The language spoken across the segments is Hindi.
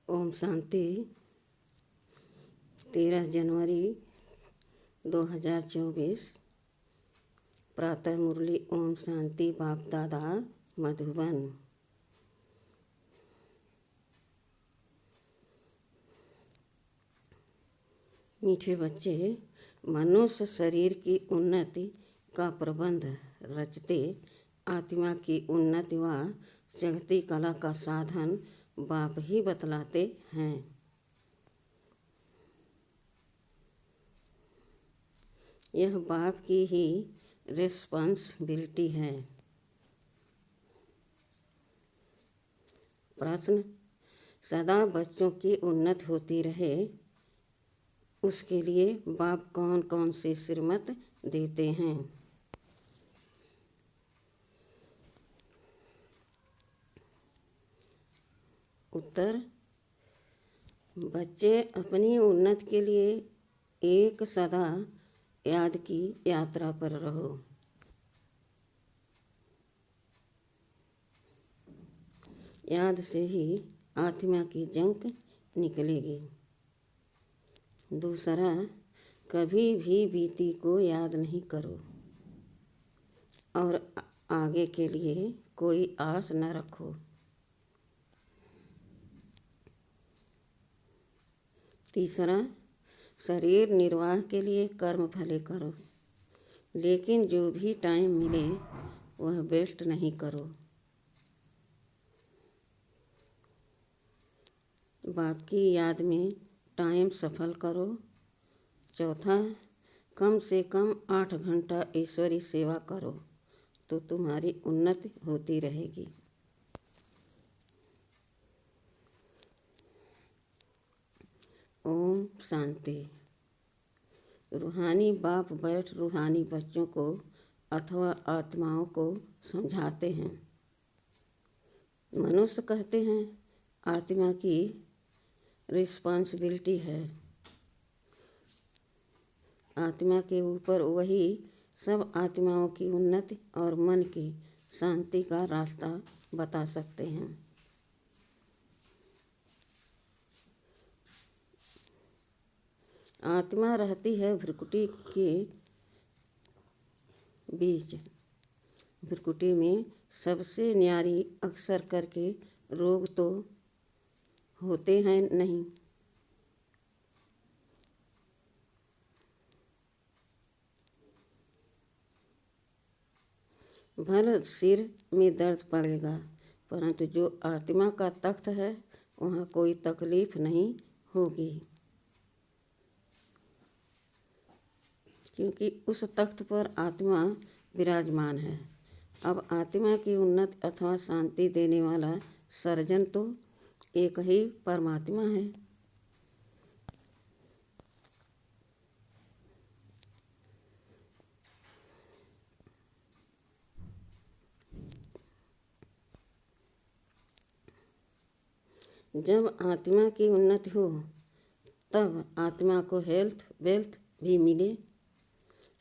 ओम शांति। 13 जनवरी 2024। प्रातः मुरली ओम शांति बाप दादा मधुबन। मीठे बच्चे, मनुष्य शरीर की उन्नति का प्रबंध रचते आत्मा की उन्नति व जगती कला का साधन बाप ही बतलाते हैं। यह बाप की ही रिस्पॉन्सिबिलिटी है। प्रश्न: सदा बच्चों की उन्नति होती रहे, उसके लिए बाप कौन कौन से श्रीमत देते हैं? उत्तर: बच्चे अपनी उन्नति के लिए एक सदा याद की यात्रा पर रहो। याद से ही आत्मा की जंग निकलेगी। दूसरा, कभी भी बीती को याद नहीं करो और आगे के लिए कोई आस न रखो। तीसरा, शरीर निर्वाह के लिए कर्म भले करो, लेकिन जो भी टाइम मिले वह वेस्ट नहीं करो। बाप की याद में टाइम सफल करो। चौथा, कम से कम 8 घंटा ईश्वरी सेवा करो तो तुम्हारी उन्नति होती रहेगी। ओम शांति। रूहानी बाप बैठ रूहानी बच्चों को अथवा आत्माओं को समझाते हैं। मनुष्य कहते हैं आत्मा की रिस्पॉन्सिबिलिटी है। आत्मा के ऊपर वही सब आत्माओं की उन्नति और मन की शांति का रास्ता बता सकते हैं। आत्मा रहती है भ्रुकुटी के बीच। भ्रुकुटी में सबसे न्यारी अक्सर करके रोग तो होते हैं नहीं। भले सिर में दर्द पड़ेगा, परंतु जो आत्मा का तख्त है वहाँ कोई तकलीफ नहीं होगी, क्योंकि उस तख्त पर आत्मा विराजमान है। अब आत्मा की उन्नति अथवा शांति देने वाला सर्जन तो एक ही परमात्मा है। जब आत्मा की उन्नति हो तब आत्मा को हेल्थ वेल्थ भी मिले।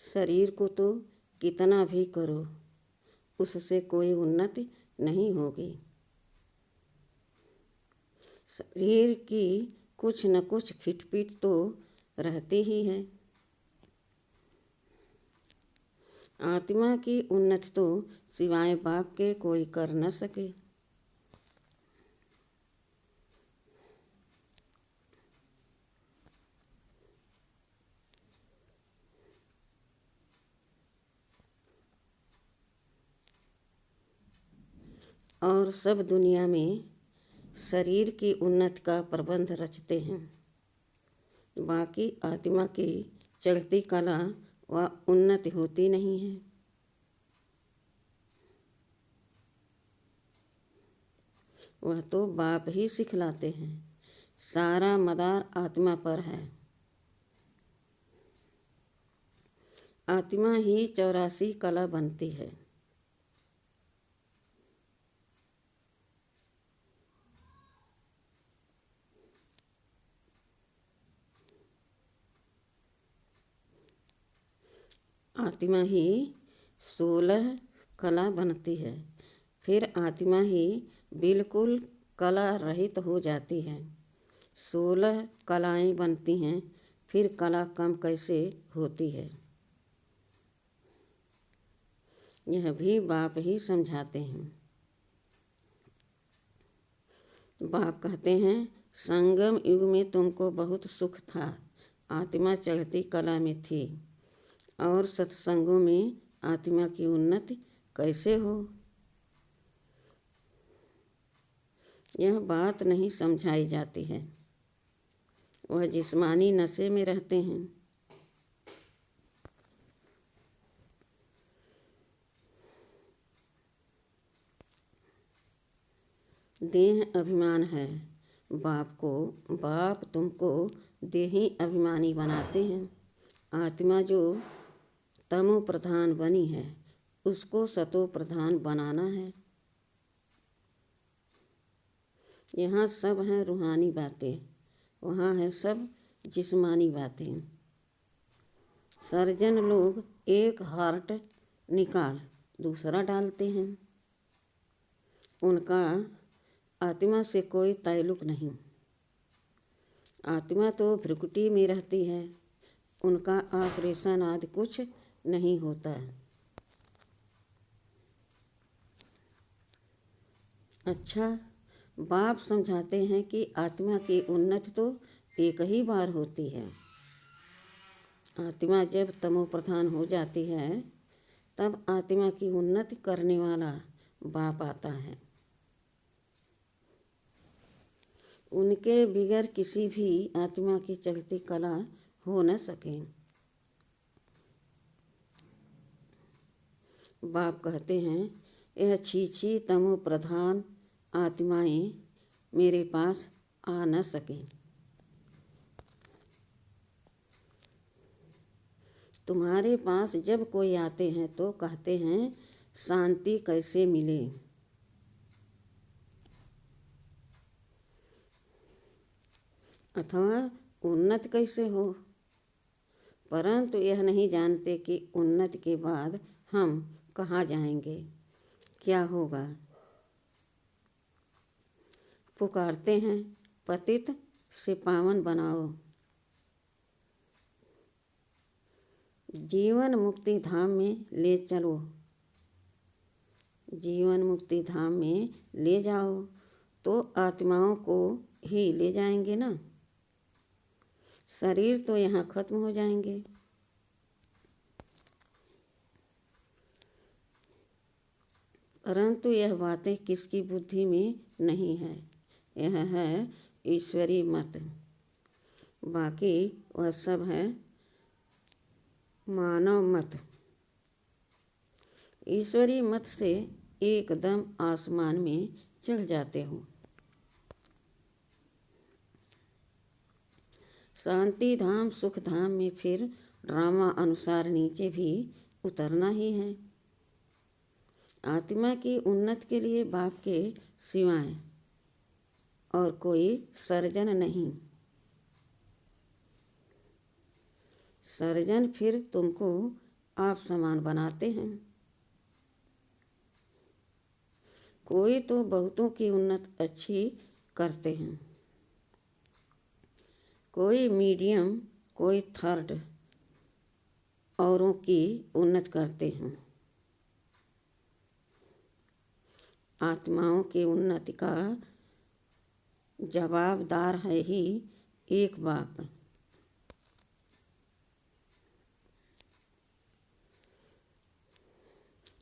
शरीर को तो कितना भी करो उससे कोई उन्नति नहीं होगी। शरीर की कुछ न कुछ खिटपिट तो रहती ही है। आत्मा की उन्नति तो सिवाय बाप के कोई कर न सके। और सब दुनिया में शरीर की उन्नति का प्रबंध रचते हैं, बाकी आत्मा की चलती कला व उन्नति होती नहीं है। वह तो बाप ही सिखलाते हैं। सारा मदार आत्मा पर है। आत्मा ही 84 कला बनती है। आत्मा ही 16 कला बनती है। फिर आत्मा ही बिल्कुल कला रहित हो जाती है। 16 कलाएं बनती हैं, फिर कला कम कैसे होती है? यह भी बाप ही समझाते हैं। बाप कहते हैं, संगम युग में तुमको बहुत सुख था, आत्मा चढ़ती कला में थी, और सत्संगों में आत्मा की उन्नति कैसे हो? यह बात नहीं समझाई जाती है। वह जिस्मानी नशे में रहते हैं। देह अभिमान है। बाप तुमको देही अभिमानी बनाते हैं। आत्मा जो तमो प्रधान बनी है, उसको सतो प्रधान बनाना है। यहाँ सब हैं रूहानी बातें, वहाँ है सब जिस्मानी बातें। सर्जन लोग एक हार्ट निकाल दूसरा डालते हैं। उनका आत्मा से कोई ताल्लुक नहीं। आत्मा तो भ्रुकुटी में रहती है, उनका ऑपरेशन आदि कुछ नहीं होता। अच्छा, बाप समझाते हैं कि आत्मा की उन्नति तो एक ही बार होती है। आत्मा जब तमो प्रधान हो जाती है, तब आत्मा की उन्नति करने वाला बाप आता है। उनके बिगर किसी भी आत्मा की चढ़ती कला हो न सके। बाप कहते हैं, यह छीछी तमो प्रधान आत्माएं मेरे पास आ न सकें। तुम्हारे पास जब कोई आते हैं तो कहते हैं, शांति कैसे मिले, अथवा उन्नति कैसे हो, परंतु यह नहीं जानते कि उन्नति के बाद हम कहाँ जाएंगे, क्या होगा। पुकारते हैं, पतित से पावन बनाओ, जीवन मुक्ति धाम में ले चलो, जीवन मुक्ति धाम में ले जाओ, तो आत्माओं को ही ले जाएंगे ना। शरीर तो यहाँ खत्म हो जाएंगे। परंतु यह बातें किसकी बुद्धि में नहीं है, यह है ईश्वरी मत। बाकी वह सब है मानव मत। ईश्वरी मत से एकदम आसमान में चढ़ जाते हो। शांति धाम सुख धाम में फिर ड्रामा अनुसार नीचे भी उतरना ही है। आत्मा की उन्नति के लिए बाप के सिवाय और कोई सर्जन नहीं। सर्जन फिर तुमको आप समान बनाते हैं। कोई तो बहुतों की उन्नति अच्छी करते हैं, कोई मीडियम, कोई थर्ड औरों की उन्नति करते हैं। आत्माओं की उन्नति का जवाबदार है ही एक बाप।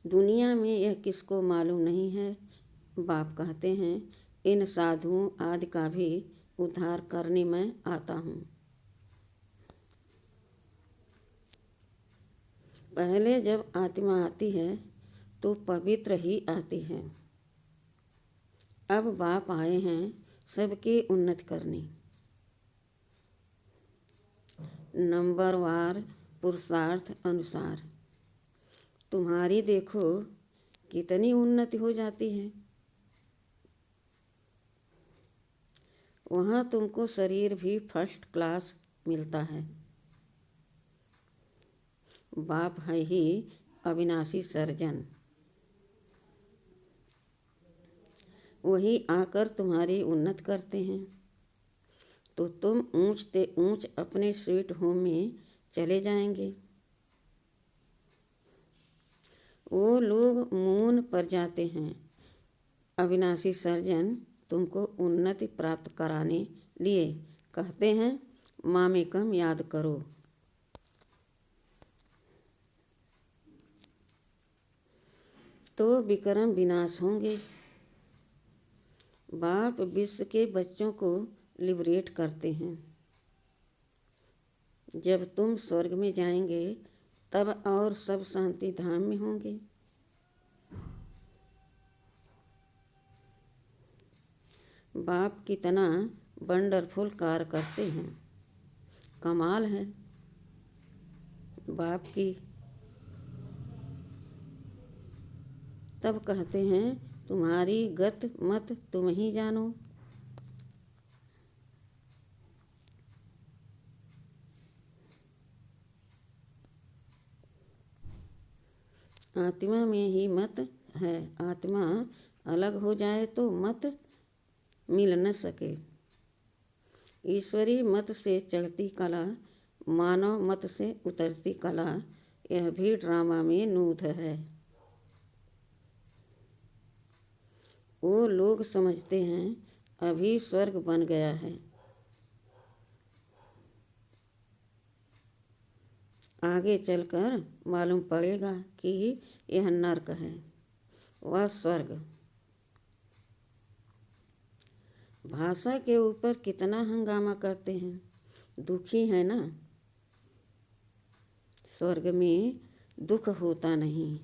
दुनिया में यह किसको मालूम नहीं है। बाप कहते हैं, इन साधुओं आदि का भी उद्धार करने में आता हूँ। पहले जब आत्मा आती है तो पवित्र ही आती है। अब बाप आए हैं सबकी उन्नति करने। नंबरवार पुरुषार्थ अनुसार तुम्हारी देखो कितनी उन्नति हो जाती है। वहाँ तुमको शरीर भी फर्स्ट क्लास मिलता है। बाप है ही अविनाशी सर्जन। वही आकर तुम्हारी उन्नति करते हैं। तो तुम ऊंचते ऊंच अपने स्वीट होम में चले जाएंगे। वो लोग मून पर जाते हैं। अविनाशी सर्जन तुमको उन्नति प्राप्त कराने लिए कहते हैं, मामेकम याद करो। तो विक्रम विनाश होंगे। बाप विश्व के बच्चों को लिबरेट करते हैं। जब तुम स्वर्ग में जाएंगे तब और सब शांति धाम में होंगे। बाप कितना वंडरफुल कार्य करते हैं, कमाल है बाप की। तब कहते हैं, तुम्हारी गत मत तुम ही जानो। आत्मा में ही मत है। आत्मा अलग हो जाए तो मत मिल न सके। ईश्वरी मत से चढ़ती कला, मानव मत से उतरती कला, यह भी ड्रामा में नूत है। वो लोग समझते हैं अभी स्वर्ग बन गया है, आगे चलकर मालूम पड़ेगा कि यह नर्क है, वह स्वर्ग। भाषा के ऊपर कितना हंगामा करते हैं, दुखी है ना। स्वर्ग में दुख होता नहीं,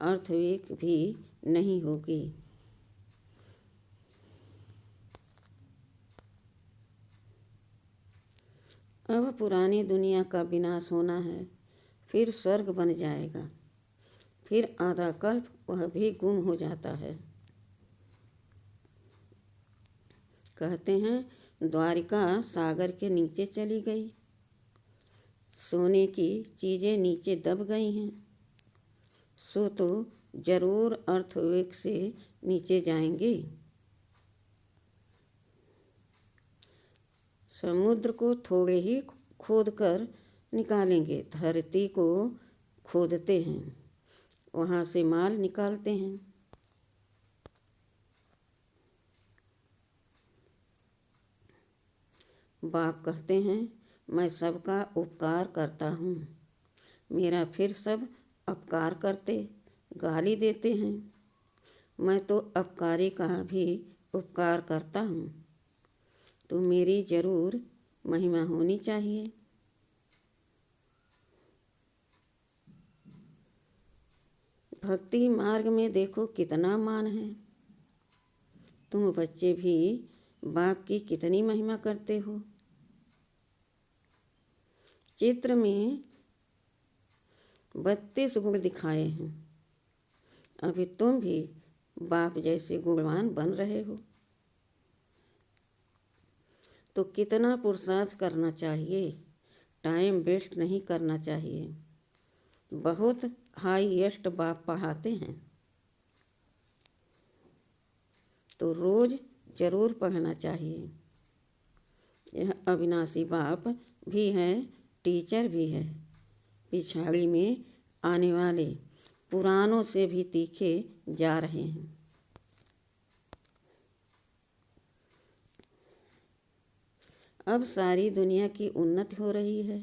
अर्थवेक भी नहीं होगी। अब पुरानी दुनिया का विनाश होना है, फिर स्वर्ग बन जाएगा, फिर आधा कल्प वह भी गुम हो जाता है। कहते हैं द्वारिका सागर के नीचे चली गई, सोने की चीज़ें नीचे दब गई हैं, सो तो जरूर अर्थवेक से नीचे जाएंगे। समुद्र को थोड़े ही खोद कर निकालेंगे, धरती को खोदते हैं, वहाँ से माल निकालते हैं। बाप कहते हैं, मैं सबका उपकार करता हूँ। मेरा फिर सब अपकार करते, गाली देते हैं। मैं तो अपकारी का भी उपकार करता हूँ, तो मेरी जरूर महिमा होनी चाहिए। भक्ति मार्ग में देखो कितना मान है। तुम बच्चे भी बाप की कितनी महिमा करते हो। चित्र में 32 गुण दिखाए हैं, अभी तुम भी बाप जैसे गुणवान बन रहे हो। तो कितना पुरुषार्थ करना चाहिए, टाइम वेस्ट नहीं करना चाहिए। बहुत हाईएस्ट बाप पढ़ाते हैं, तो रोज़ जरूर पढ़ना चाहिए। यह अविनाशी बाप भी है, टीचर भी है। पिछाड़ी में आने वाले पुरानों से भी तीखे जा रहे हैं। अब सारी दुनिया की उन्नति हो रही है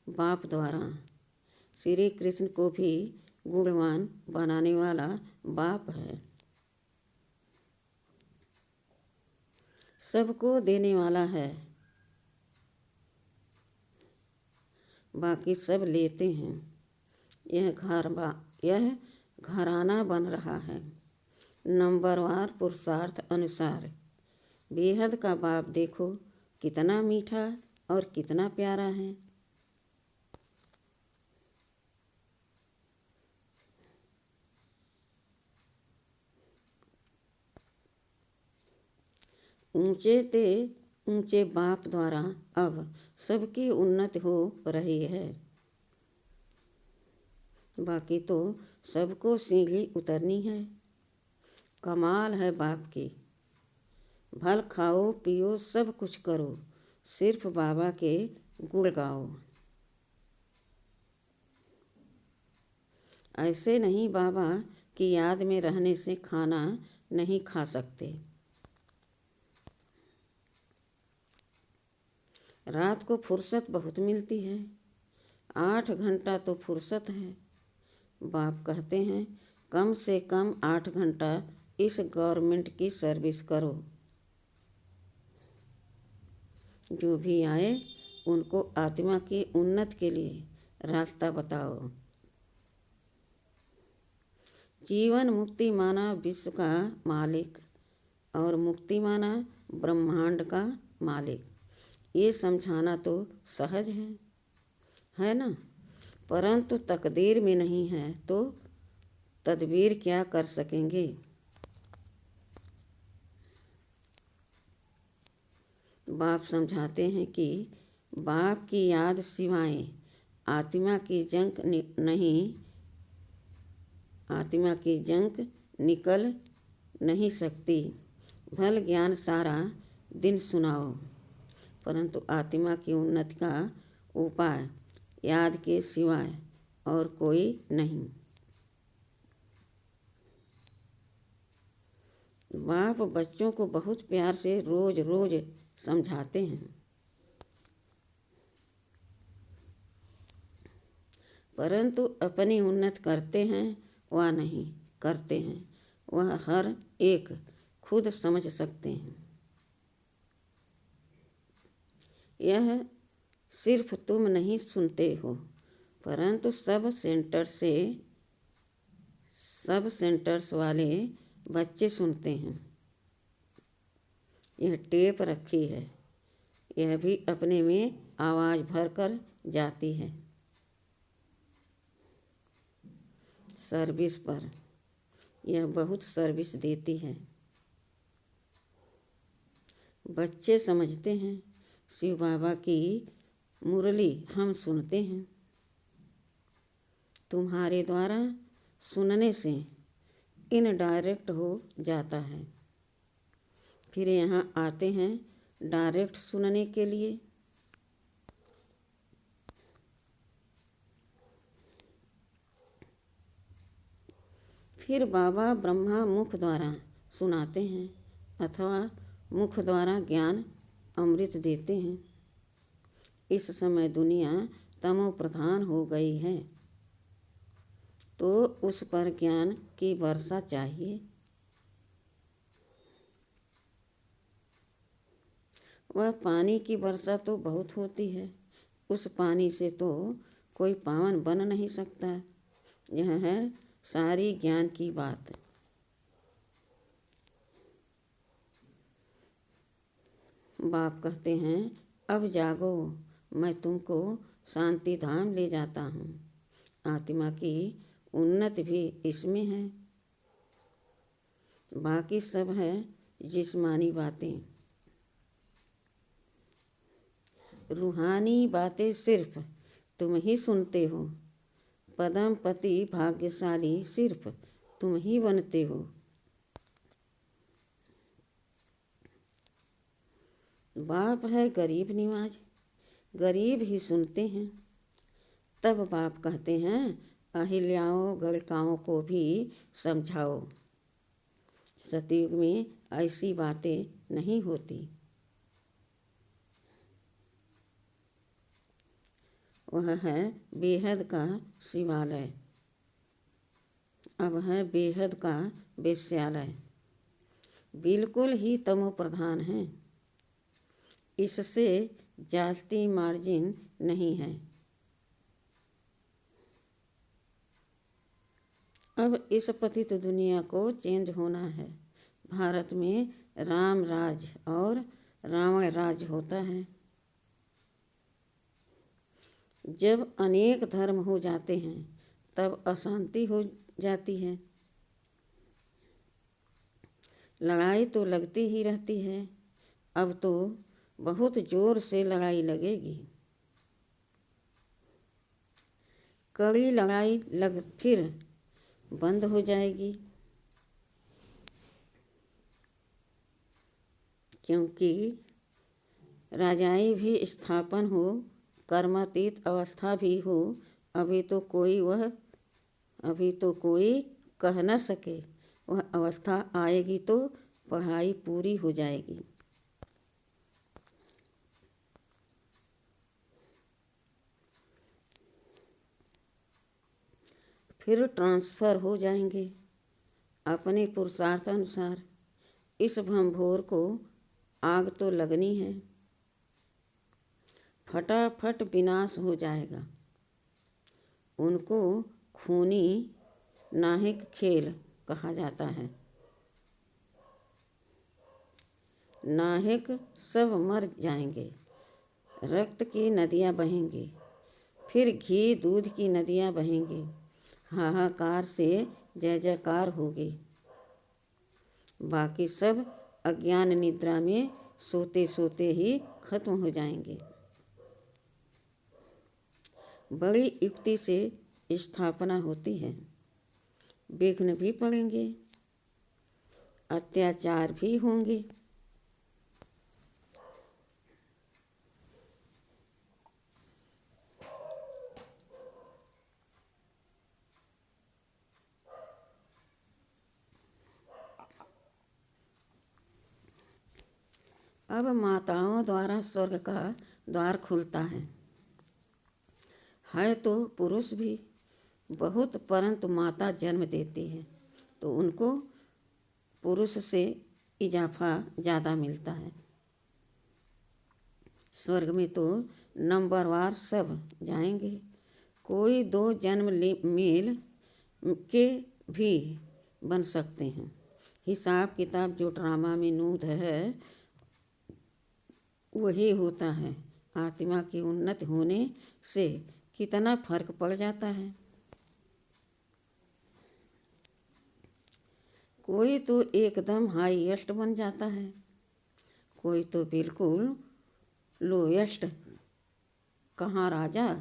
बाप द्वारा। श्री कृष्ण को भी गुणवान बनाने वाला बाप है, सबको देने वाला है। बाकी सब लेते हैं। यह घराना बन रहा है, नंबरवार पुरुषार्थ अनुसार। बेहद का बाप देखो कितना मीठा और कितना प्यारा है। ऊंचे ते ऊंचे बाप द्वारा अब सबकी उन्नति हो रही है। बाकी तो सबको सीढ़ी उतरनी है। कमाल है बाप की। भल खाओ पियो सब कुछ करो, सिर्फ बाबा के गुण गाओ। ऐसे नहीं बाबा की याद में रहने से खाना नहीं खा सकते। रात को फुर्सत बहुत मिलती है, 8 घंटा तो फुर्सत है। बाप कहते हैं कम से कम 8 घंटा इस गवर्नमेंट की सर्विस करो। जो भी आए उनको आत्मा की उन्नति के लिए रास्ता बताओ। जीवन मुक्ति माना विश्व का मालिक और मुक्ति माना ब्रह्मांड का मालिक। ये समझाना तो सहज है ना, परंतु तकदीर में नहीं है तो तदबीर क्या कर सकेंगे। बाप समझाते हैं कि बाप की याद सिवाय आत्मा की जंक निकल नहीं सकती। भल ज्ञान सारा दिन सुनाओ, परंतु आत्मा की उन्नति का उपाय याद के सिवाय और कोई नहीं। बाप बच्चों को बहुत प्यार से रोज रोज समझाते हैं, परंतु अपनी उन्नति करते हैं व नहीं करते हैं वह हर एक खुद समझ सकते हैं। यह सिर्फ तुम नहीं सुनते हो, परंतु सब सेंटर्स वाले बच्चे सुनते हैं। यह टेप रखी है, यह भी अपने में आवाज़ भर कर जाती है। सर्विस पर यह बहुत सर्विस देती है। बच्चे समझते हैं शिव बाबा की मुरली हम सुनते हैं। तुम्हारे द्वारा सुनने से इनडायरेक्ट हो जाता है, फिर यहाँ आते हैं डायरेक्ट सुनने के लिए। फिर बाबा ब्रह्मा मुख द्वारा सुनाते हैं अथवा मुख द्वारा ज्ञान अमृत देते हैं। इस समय दुनिया तमो प्रधान हो गई है, तो उस पर ज्ञान की वर्षा चाहिए। वह पानी की वर्षा तो बहुत होती है, उस पानी से तो कोई पावन बन नहीं सकता। यह है सारी ज्ञान की बात। बाप कहते हैं अब जागो, मैं तुमको शांति धाम ले जाता हूँ। आत्मा की उन्नति भी इसमें है, बाकी सब है जिस्मानी बातें। रूहानी बातें सिर्फ तुम ही सुनते हो। पदम पति भाग्यशाली सिर्फ तुम ही बनते हो। बाप है गरीब निवाज, गरीब ही सुनते हैं। तब बाप कहते हैं अहिल्याओं गलकाओं को भी समझाओ। सतयुग में ऐसी बातें नहीं होती। वह है बेहद का शिवालय, अब है बेहद का वेश्यालय। बिल्कुल ही तमो प्रधान है, इससे जास्ती मार्जिन नहीं है। अब इस पतित दुनिया को चेंज होना है। भारत में राम राज और रावण राज होता है। जब अनेक धर्म हो जाते हैं तब अशांति हो जाती है। लड़ाई तो लगती ही रहती है, अब तो बहुत जोर से लड़ाई लगेगी। कड़ी लड़ाई फिर बंद हो जाएगी, क्योंकि राजाई भी स्थापन हो, कर्मातीत अवस्था भी हो, अभी तो कोई कह न सके। वह अवस्था आएगी तो पढ़ाई पूरी हो जाएगी। फिर ट्रांसफ़र हो जाएंगे अपने पुरुषार्थ अनुसार। इस भंभोर को आग तो लगनी है, फटाफट विनाश हो जाएगा। उनको खूनी नाहिक खेल कहा जाता है। नाहिक सब मर जाएंगे, रक्त की नदियाँ बहेंगी, फिर घी दूध की नदियाँ बहेंगी, हाहाकार से जय जयकार होगी। बाकी सब अज्ञान निद्रा में सोते सोते ही खत्म हो जाएंगे। बड़ी युक्ति से स्थापना होती है, विघ्न भी पड़ेंगे, अत्याचार भी होंगे। अब माताओं द्वारा स्वर्ग का द्वार खुलता है तो पुरुष भी बहुत, परंतु माता जन्म देती है तो उनको पुरुष से इजाफा ज़्यादा मिलता है। स्वर्ग में तो नंबरवार सब जाएंगे। कोई 2 जन्म मेल के भी बन सकते हैं। हिसाब किताब जो ड्रामा में नूद है वही होता है। आत्मा की उन्नति होने से कितना फर्क पड़ जाता है। कोई तो एकदम हाईएस्ट बन जाता है, कोई तो बिल्कुल लोएस्ट, कहाँ राजा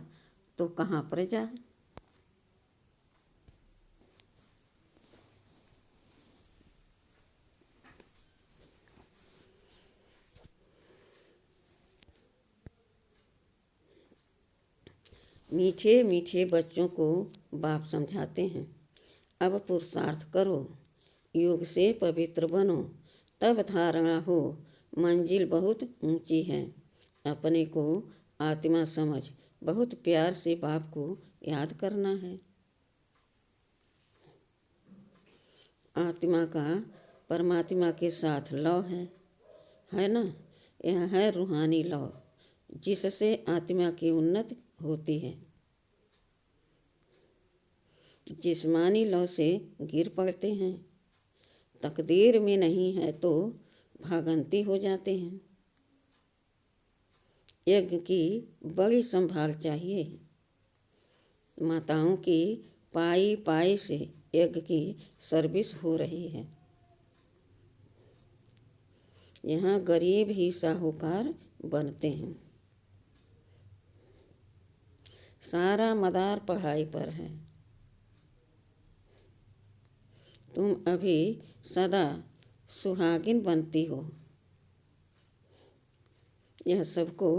तो कहाँ प्रजा। मीठे मीठे बच्चों को बाप समझाते हैं, अब पुरुषार्थ करो, योग से पवित्र बनो, तब धारणा हो मंजिल बहुत ऊंची है। अपने को आत्मा समझ बहुत प्यार से बाप को याद करना है। आत्मा का परमात्मा के साथ लव है ना। यह है रूहानी लव, जिससे आत्मा की उन्नति होती है। जिस्मानी लव से गिर पड़ते हैं, तकदीर में नहीं है तो भागंती हो जाते हैं। यज्ञ की बड़ी संभाल चाहिए। माताओं की पाई पाई से यज्ञ की सर्विस हो रही है। यहाँ गरीब ही साहूकार बनते हैं। सारा मदार पढ़ाई पर है। तुम अभी सदा सुहागिन बनती हो, यह सबको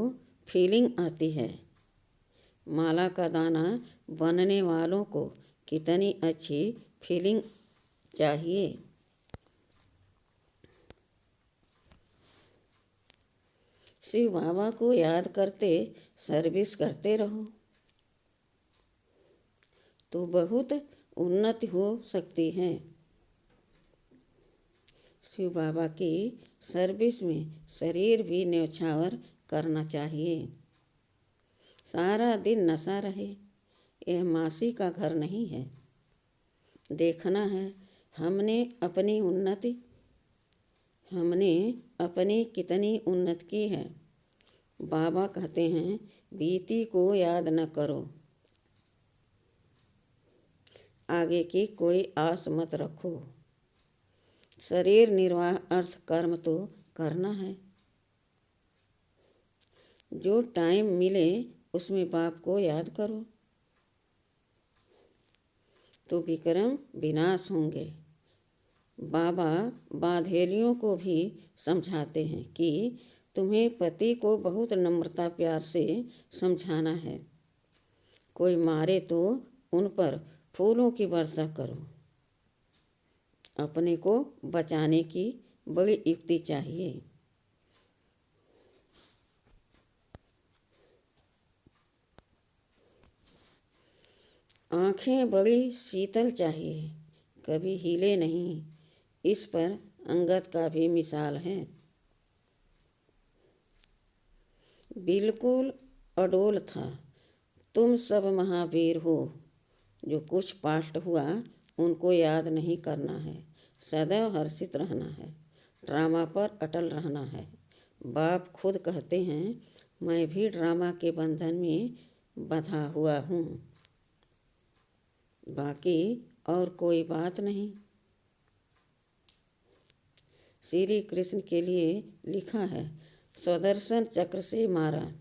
फीलिंग आती है। माला का दाना बनने वालों को कितनी अच्छी फीलिंग चाहिए। शिव बाबा को याद करते सर्विस करते रहो तो बहुत उन्नति हो सकती है। शिव बाबा की सर्विस में शरीर भी न्यौछावर करना चाहिए। सारा दिन नशा रहे, यह मासी का घर नहीं है। देखना है हमने अपनी कितनी उन्नति की है। बाबा कहते हैं बीती को याद न करो, आगे की कोई आस मत रखो। शरीर निर्वाह अर्थ कर्म तो करना है। जो टाइम मिले उसमें बाप को याद करो तो विक्रम विनाश होंगे। बाबा बाधेलियों को भी समझाते हैं कि तुम्हें पति को बहुत नम्रता प्यार से समझाना है। कोई मारे तो उन पर फूलों की वर्षा करो। अपने को बचाने की बड़ी युक्ति चाहिए। आँखें बड़ी शीतल चाहिए, कभी हिले नहीं। इस पर अंगद का भी मिसाल है। बिल्कुल अडोल था। तुम सब महावीर हो। जो कुछ पास्ट हुआ उनको याद नहीं करना है। सदैव हर्षित रहना है। ड्रामा पर अटल रहना है। बाप खुद कहते हैं, मैं भी ड्रामा के बंधन में बंधा हुआ हूँ। बाकी और कोई बात नहीं। श्री कृष्ण के लिए लिखा है, सुदर्शन चक्र से मारा।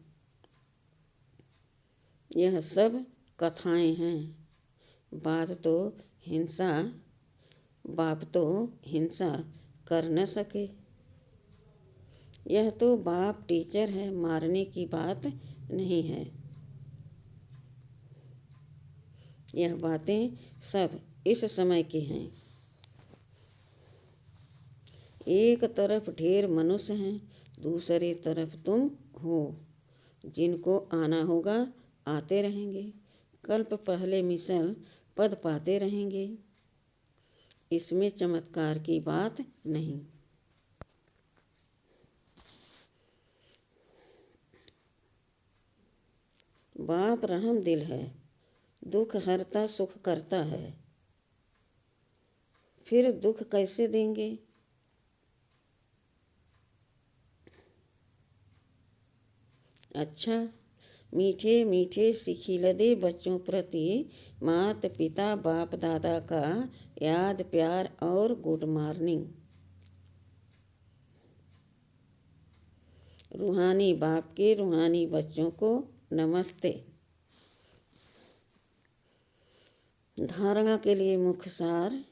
यह सब कथाएं हैं। बाप तो हिंसा कर न सके। यह तो बाप टीचर है, मारने की बात नहीं है। यह बातें सब इस समय की हैं। एक तरफ ढेर मनुष्य हैं, दूसरी तरफ तुम हो। जिनको आना होगा आते रहेंगे। कल्प पहले मिसल पद पाते रहेंगे। इसमें चमत्कार की बात नहीं। बाप रहम दिल है, दुख हरता सुख करता है। फिर दुख कैसे देंगे? अच्छा, मीठे मीठे सिखिलदे बच्चों प्रति माता पिता बाप दादा का याद प्यार और गुड मॉर्निंग। रूहानी बाप के रूहानी बच्चों को नमस्ते। धारणा के लिए मुख्य सार।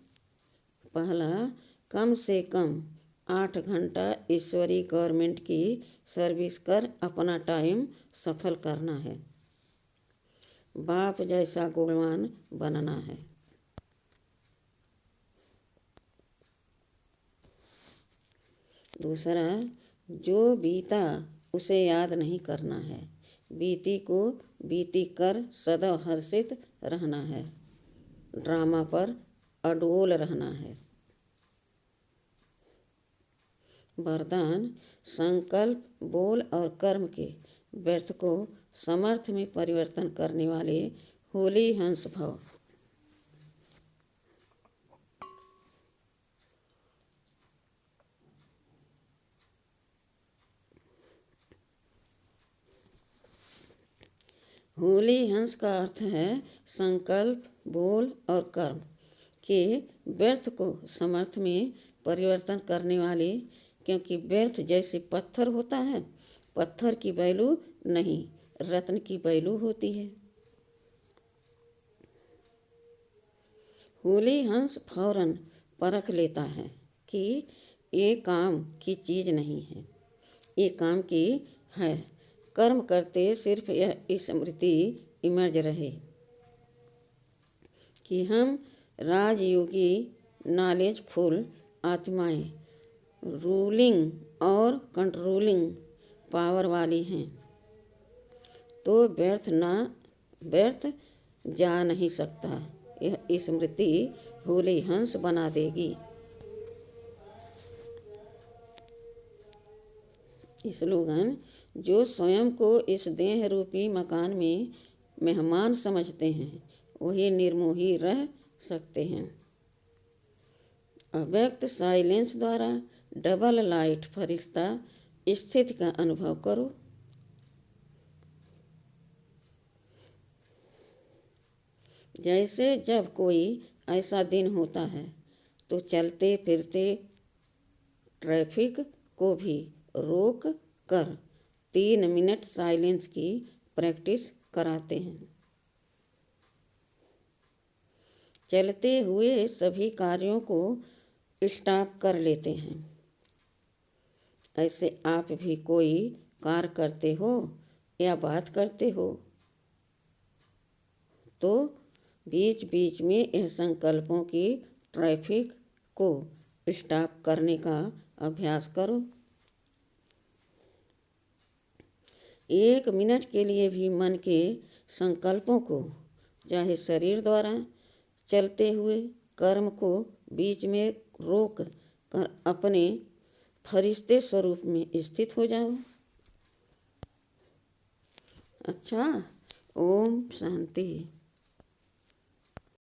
पहला, कम से कम 8 घंटा ईश्वरी गवर्नमेंट की सर्विस कर अपना टाइम सफल करना है। बाप जैसा गुणवान बनना है। दूसरा, जो बीता उसे याद नहीं करना है। बीती को बीती कर सदा हर्षित रहना है। ड्रामा पर अडोल रहना है। वरदान, संकल्प बोल और कर्म के व्यर्थ को समर्थ में परिवर्तन करने वाले होली हंस भव। होली हंस का अर्थ है संकल्प बोल और कर्म के व्यर्थ को समर्थ में परिवर्तन करने वाले। क्योंकि व्यर्थ जैसे पत्थर होता है, पत्थर की वैल्यू नहीं, रत्न की वैल्यू होती है। होली हंस फौरन परख लेता है कि ये काम की चीज़ नहीं है, ये काम की है। कर्म करते सिर्फ यह स्मृति इमर्ज रहे कि हम राजयोगी नॉलेजफुल आत्माएं रूलिंग और कंट्रोलिंग पावर वाली हैं, तो व्यर्थ जा नहीं सकता। यह स्मृति होली हंस बना देगी। स्लोगन, जो स्वयं को इस देह रूपी मकान में मेहमान समझते हैं वही निर्मोही रह सकते हैं। अव्यक्त साइलेंस द्वारा डबल लाइट फरिश्ता स्थिति का अनुभव करो। जैसे जब कोई ऐसा दिन होता है तो चलते फिरते ट्रैफिक को भी रोक कर 3 मिनट साइलेंस की प्रैक्टिस कराते हैं। चलते हुए सभी कार्यों को स्टॉप कर लेते हैं। ऐसे आप भी कोई कार्य करते हो या बात करते हो तो बीच बीच में यह संकल्पों की ट्रैफिक को स्टॉप करने का अभ्यास करो। 1 मिनट के लिए भी मन के संकल्पों को, चाहे शरीर द्वारा चलते हुए कर्म को, बीच में रोक कर अपने फरिश्ते स्वरूप में स्थित हो जाओ। अच्छा, ओम शांति।